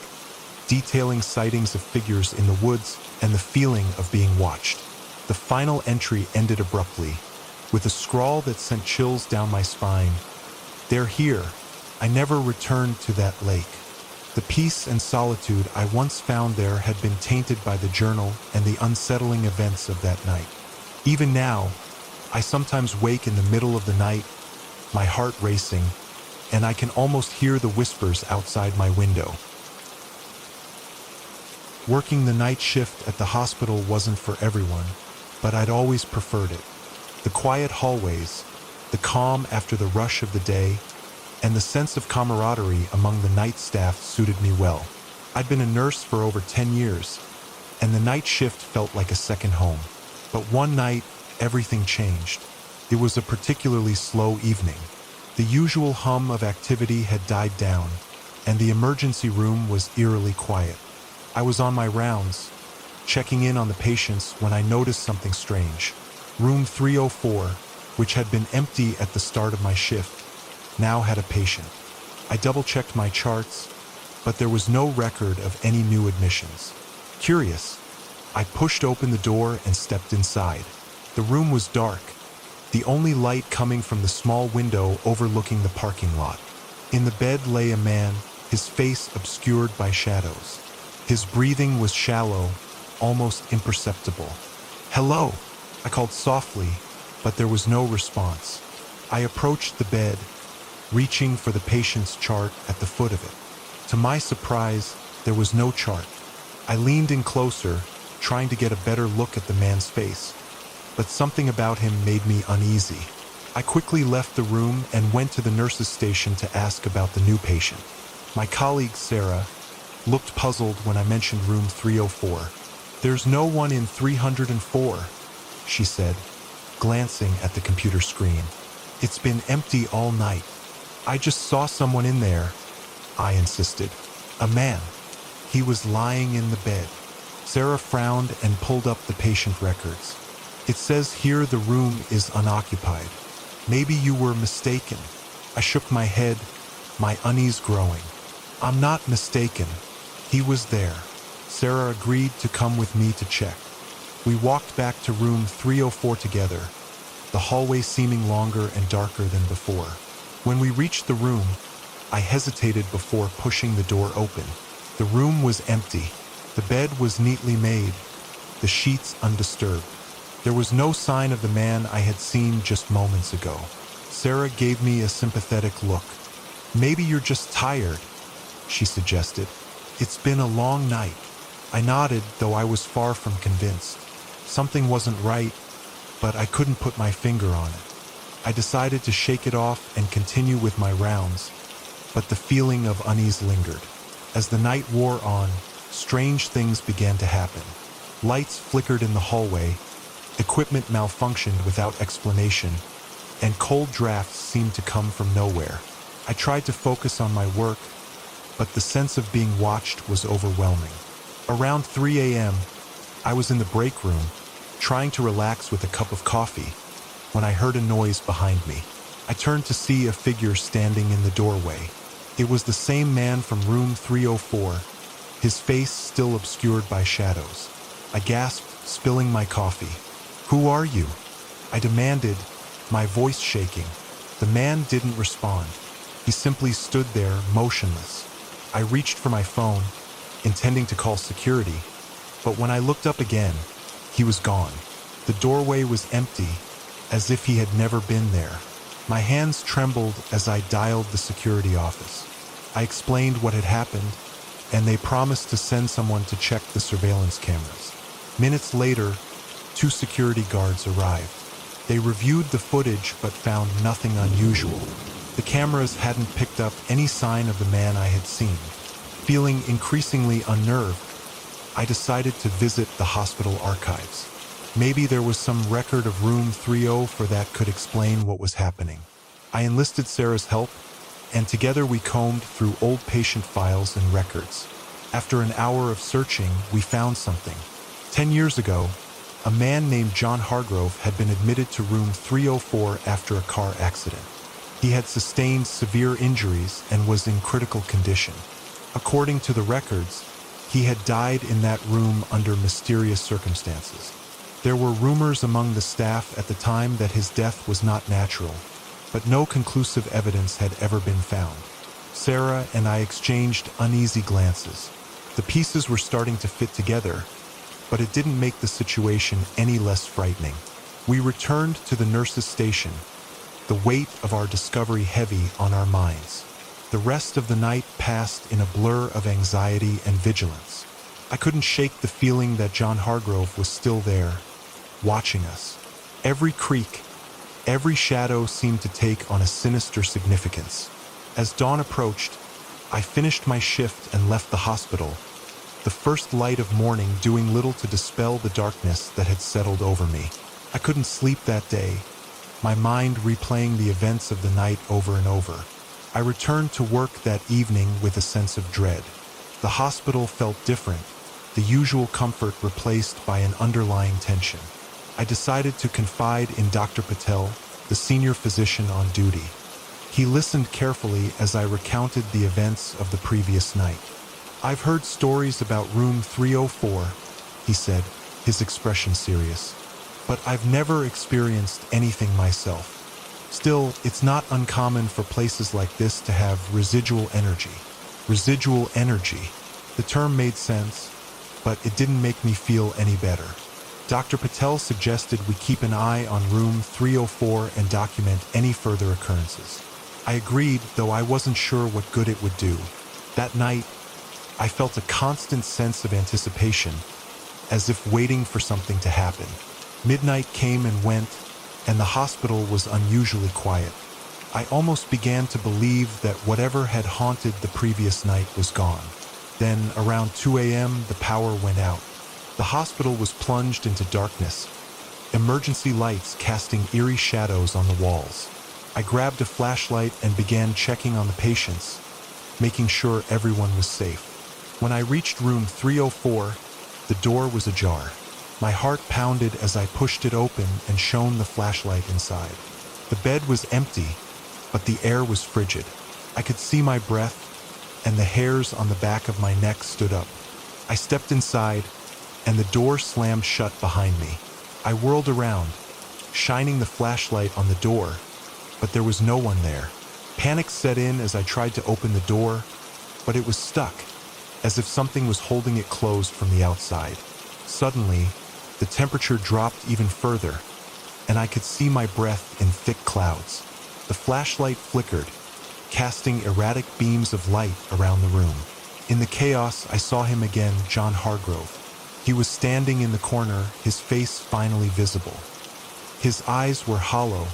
detailing sightings of figures in the woods and the feeling of being watched. The final entry ended abruptly, with a scrawl that sent chills down my spine. "They're here. I never returned to that lake." The peace and solitude I once found there had been tainted by the journal and the unsettling events of that night. Even now, I sometimes wake in the middle of the night, my heart racing, and I can almost hear the whispers outside my window. Working the night shift at the hospital wasn't for everyone, but I'd always preferred it. The quiet hallways, the calm after the rush of the day, and the sense of camaraderie among the night staff suited me well. I'd been a nurse for over 10 years, and the night shift felt like a second home. But one night, everything changed. It was a particularly slow evening. The usual hum of activity had died down, and the emergency room was eerily quiet. I was on my rounds, checking in on the patients when I noticed something strange. Room 304, which had been empty at the start of my shift, now had a patient. I double-checked my charts, but there was no record of any new admissions. Curious, I pushed open the door and stepped inside. The room was dark, the only light coming from the small window overlooking the parking lot. In the bed lay a man, his face obscured by shadows. His breathing was shallow, almost imperceptible. "Hello," I called softly, but there was no response. I approached the bed, reaching for the patient's chart at the foot of it. To my surprise, there was no chart. I leaned in closer, trying to get a better look at the man's face, but something about him made me uneasy. I quickly left the room and went to the nurse's station to ask about the new patient. My colleague, Sarah, looked puzzled when I mentioned room 304. "There's no one in 304, she said, glancing at the computer screen. "It's been empty all night." "I just saw someone in there," I insisted. "A man. He was lying in the bed." Sarah frowned and pulled up the patient records. "It says here the room is unoccupied. Maybe you were mistaken." I shook my head, my unease growing. "I'm not mistaken. He was there." Sarah agreed to come with me to check. We walked back to room 304 together, the hallway seeming longer and darker than before. When we reached the room, I hesitated before pushing the door open. The room was empty. The bed was neatly made, the sheets undisturbed. There was no sign of the man I had seen just moments ago. Sarah gave me a sympathetic look. "Maybe you're just tired," she suggested. "It's been a long night." I nodded, though I was far from convinced. Something wasn't right, but I couldn't put my finger on it. I decided to shake it off and continue with my rounds, but the feeling of unease lingered. As the night wore on, strange things began to happen. Lights flickered in the hallway, equipment malfunctioned without explanation, and cold drafts seemed to come from nowhere. I tried to focus on my work, but the sense of being watched was overwhelming. Around 3 a.m., I was in the break room, trying to relax with a cup of coffee, when I heard a noise behind me. I turned to see a figure standing in the doorway. It was the same man from room 304, his face still obscured by shadows. I gasped, spilling my coffee. "Who are you?" I demanded, my voice shaking. The man didn't respond. He simply stood there, motionless. I reached for my phone, intending to call security, but when I looked up again, he was gone. The doorway was empty, as if he had never been there. My hands trembled as I dialed the security office. I explained what had happened, and they promised to send someone to check the surveillance cameras. Minutes later, 2 security guards arrived. They reviewed the footage but found nothing unusual. The cameras hadn't picked up any sign of the man I had seen. Feeling increasingly unnerved, I decided to visit the hospital archives. Maybe there was some record of room 30 that could explain what was happening. I enlisted Sarah's help, and together we combed through old patient files and records. After an hour of searching, we found something. 10 years ago, a man named John Hargrove had been admitted to room 304 after a car accident. He had sustained severe injuries and was in critical condition. According to the records, he had died in that room under mysterious circumstances. There were rumors among the staff at the time that his death was not natural, but no conclusive evidence had ever been found. Sarah and I exchanged uneasy glances. The pieces were starting to fit together, but it didn't make the situation any less frightening. We returned to the nurse's station, the weight of our discovery heavy on our minds. The rest of the night passed in a blur of anxiety and vigilance. I couldn't shake the feeling that John Hargrove was still there, watching us. Every creak, every shadow seemed to take on a sinister significance. As dawn approached, I finished my shift and left the hospital, the first light of morning doing little to dispel the darkness that had settled over me. I couldn't sleep that day, my mind replaying the events of the night over and over. I returned to work that evening with a sense of dread. The hospital felt different, the usual comfort replaced by an underlying tension. I decided to confide in Dr. Patel, the senior physician on duty. He listened carefully as I recounted the events of the previous night. "I've heard stories about room 304, he said, his expression serious. "But I've never experienced anything myself. Still, it's not uncommon for places like this to have residual energy." Residual energy. The term made sense, but it didn't make me feel any better. Dr. Patel suggested we keep an eye on room 304 and document any further occurrences. I agreed, though I wasn't sure what good it would do. That night, I felt a constant sense of anticipation, as if waiting for something to happen. Midnight came and went, and the hospital was unusually quiet. I almost began to believe that whatever had haunted the previous night was gone. Then, around 2 a.m., the power went out. The hospital was plunged into darkness, emergency lights casting eerie shadows on the walls. I grabbed a flashlight and began checking on the patients, making sure everyone was safe. When I reached room 304, the door was ajar. My heart pounded as I pushed it open and shone the flashlight inside. The bed was empty, but the air was frigid. I could see my breath, and the hairs on the back of my neck stood up. I stepped inside, and the door slammed shut behind me. I whirled around, shining the flashlight on the door, but there was no one there. Panic set in as I tried to open the door, but it was stuck, as if something was holding it closed from the outside. Suddenly, the temperature dropped even further, and I could see my breath in thick clouds. The flashlight flickered, casting erratic beams of light around the room. In the chaos, I saw him again, John Hargrove. He was standing in the corner, his face finally visible. His eyes were hollow,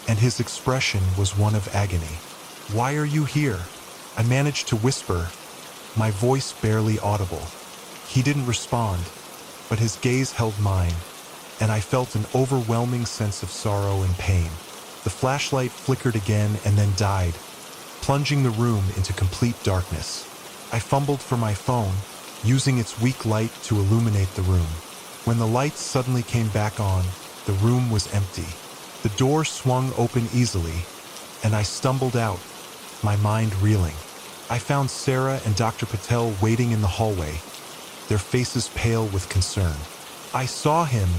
and his expression was one of agony. "Why are you here?" I managed to whisper, my voice barely audible. He didn't respond, but his gaze held mine, and I felt an overwhelming sense of sorrow and pain. The flashlight flickered again and then died, plunging the room into complete darkness. I fumbled for my phone, using its weak light to illuminate the room. When the lights suddenly came back on, the room was empty. The door swung open easily, and I stumbled out, my mind reeling. I found Sarah and Dr. Patel waiting in the hallway, their faces pale with concern. "I saw him,"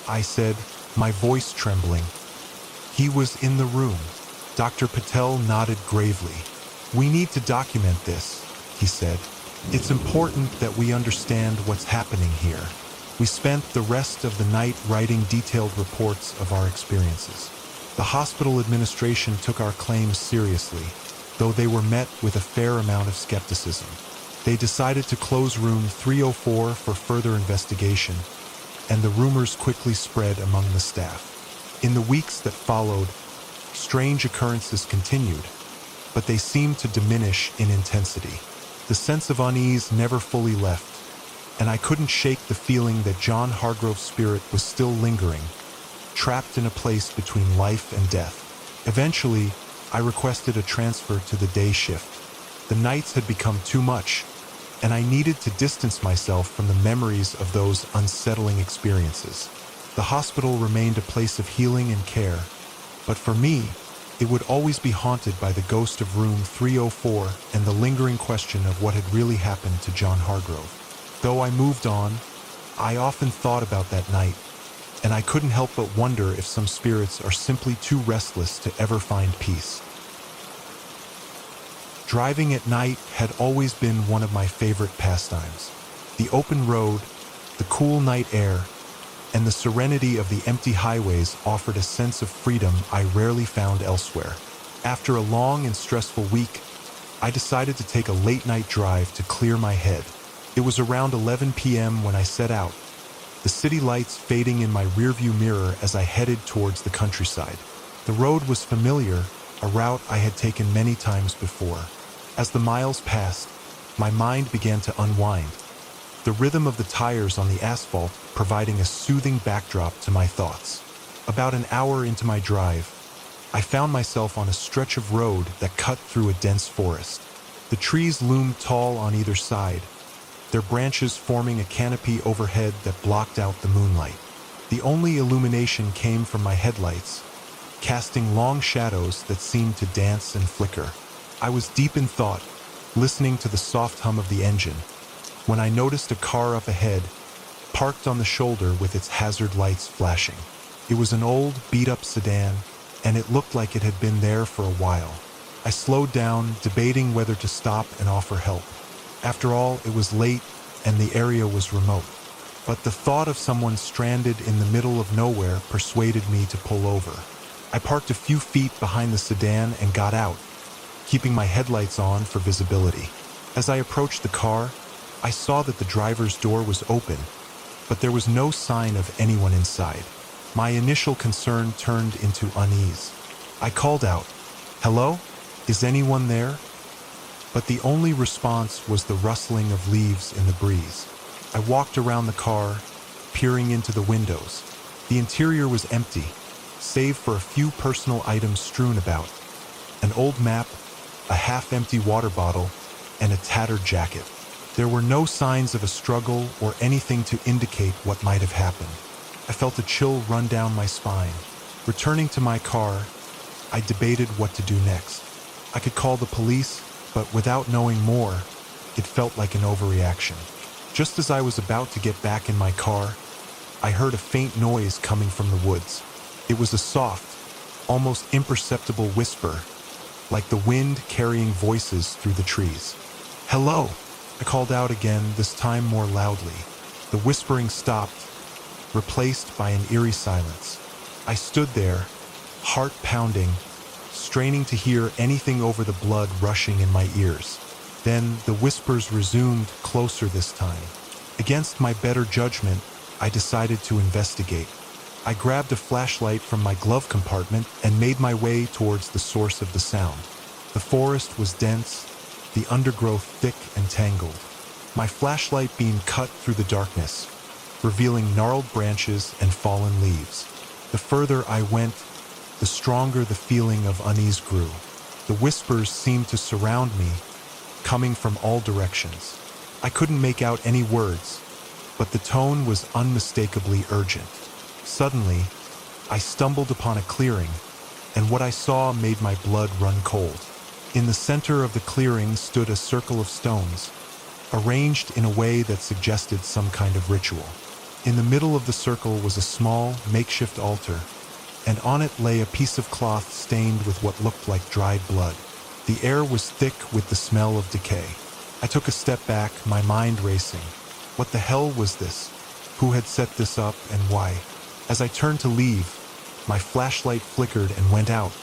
I said, my voice trembling. "He was in the room." Dr. Patel nodded gravely. "We need to document this," he said. "It's important that we understand what's happening here." We spent the rest of the night writing detailed reports of our experiences. The hospital administration took our claims seriously, though they were met with a fair amount of skepticism. They decided to close room 304 for further investigation, and the rumors quickly spread among the staff. In the weeks that followed, strange occurrences continued, but they seemed to diminish in intensity. The sense of unease never fully left, and I couldn't shake the feeling that John Hargrove's spirit was still lingering, trapped in a place between life and death. Eventually, I requested a transfer to the day shift. The nights had become too much, and I needed to distance myself from the memories of those unsettling experiences. The hospital remained a place of healing and care, but for me, it would always be haunted by the ghost of room 304 and the lingering question of what had really happened to John Hargrove. Though I moved on, I often thought about that night, and I couldn't help but wonder if some spirits are simply too restless to ever find peace. Driving at night had always been one of my favorite pastimes. The open road, the cool night air, and the serenity of the empty highways offered a sense of freedom I rarely found elsewhere. After a long and stressful week, I decided to take a late-night drive to clear my head. It was around 11 p.m. when I set out, the city lights fading in my rearview mirror as I headed towards the countryside. The road was familiar, a route I had taken many times before. As the miles passed, my mind began to unwind, the rhythm of the tires on the asphalt providing a soothing backdrop to my thoughts. About an hour into my drive, I found myself on a stretch of road that cut through a dense forest. The trees loomed tall on either side, their branches forming a canopy overhead that blocked out the moonlight. The only illumination came from my headlights, casting long shadows that seemed to dance and flicker. I was deep in thought, listening to the soft hum of the engine, when I noticed a car up ahead, parked on the shoulder with its hazard lights flashing. It was an old, beat-up sedan, and it looked like it had been there for a while. I slowed down, debating whether to stop and offer help. After all, it was late, and the area was remote. But the thought of someone stranded in the middle of nowhere persuaded me to pull over. I parked a few feet behind the sedan and got out, keeping my headlights on for visibility. As I approached the car, I saw that the driver's door was open, but there was no sign of anyone inside. My initial concern turned into unease. I called out, "Hello? Is anyone there?" But the only response was the rustling of leaves in the breeze. I walked around the car, peering into the windows. The interior was empty, save for a few personal items strewn about: an old map, a half-empty water bottle, and a tattered jacket. There were no signs of a struggle or anything to indicate what might have happened. I felt a chill run down my spine. Returning to my car, I debated what to do next. I could call the police, but without knowing more, it felt like an overreaction. Just as I was about to get back in my car, I heard a faint noise coming from the woods. It was a soft, almost imperceptible whisper, like the wind carrying voices through the trees. "Hello!" I called out again, this time more loudly. The whispering stopped, replaced by an eerie silence. I stood there, heart pounding, straining to hear anything over the blood rushing in my ears. Then the whispers resumed, closer this time. Against my better judgment, I decided to investigate. I grabbed a flashlight from my glove compartment and made my way towards the source of the sound. The forest was dense, the undergrowth thick and tangled. My flashlight beam cut through the darkness, revealing gnarled branches and fallen leaves. The further I went, the stronger the feeling of unease grew. The whispers seemed to surround me, coming from all directions. I couldn't make out any words, but the tone was unmistakably urgent. Suddenly, I stumbled upon a clearing, and what I saw made my blood run cold. In the center of the clearing stood a circle of stones, arranged in a way that suggested some kind of ritual. In the middle of the circle was a small, makeshift altar, and on it lay a piece of cloth stained with what looked like dried blood. The air was thick with the smell of decay. I took a step back, my mind racing. What the hell was this? Who had set this up, and why? As I turned to leave, my flashlight flickered and went out,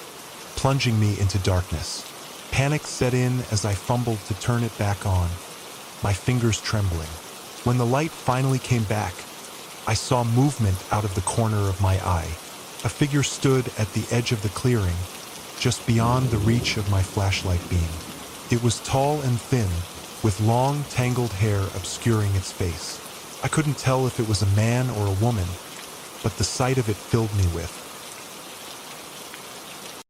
plunging me into darkness. Panic set in as I fumbled to turn it back on, my fingers trembling. When the light finally came back, I saw movement out of the corner of my eye. A figure stood at the edge of the clearing, just beyond the reach of my flashlight beam. It was tall and thin, with long, tangled hair obscuring its face. I couldn't tell if it was a man or a woman, but the sight of it filled me with